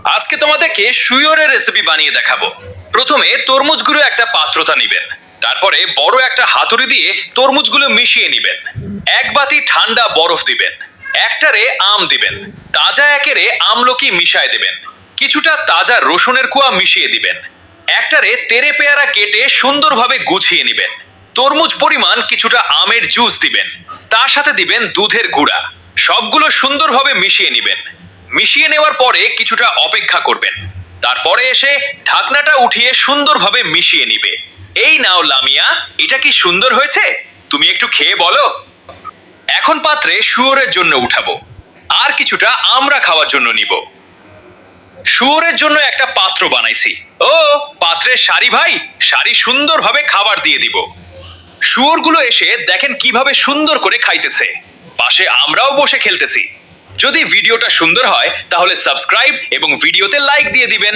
আজকে তোমাদেরকে শুয়োরের রেসিপি বানিয়ে দেখাবো। প্রথমে তরমুজগুলো একটা পাত্রতা নিবেন, তারপরে বড় একটা হাতুড়ি দিয়ে তরমুজগুলো মিশিয়ে নিবেন। এক বাটি ঠান্ডা বরফ দিবেন, একটারে আম দিবেন, তাজা একেরে আমলকি মিশায় দেবেন, কিছুটা তাজা রসুনের কোয়া মিশিয়ে দিবেন, একটারে তেরে পেয়ারা কেটে সুন্দরভাবে গুছিয়ে নিবেন। তরমুজ পরিমাণ কিছুটা আমের জুস দিবেন, তার সাথে দিবেন দুধের গুঁড়া। সবগুলো সুন্দরভাবে মিশিয়ে নিবেন। মিশিয়ে নেওয়ার পরে কিছুটা অপেক্ষা করবেন, তারপরে এসে ঢাকনাটা উঠিয়ে সুন্দরভাবে মিশিয়ে নিবে। এই নাও লামিয়া, এটা কি সুন্দর হয়েছে? তুমি একটু খেয়ে বলো। এখন পাত্রে শুয়োরের জন্য উঠাবো, আর কিছুটা আমরা খাওয়ার জন্য নিব। শুয়োরের জন্য একটা পাত্র বানাইছি। ও পাত্রের সারি ভাই, সারি সুন্দরভাবে খাবার দিয়ে দিব। শুয়োরগুলো এসে দেখেন কিভাবে সুন্দর করে খাইতেছে, পাশে আমরাও বসে খেলতেছি। যদি ভিডিওটা সুন্দর হয় তাহলে সাবস্ক্রাইব এবং ভিডিওতে লাইক দিয়ে দিবেন।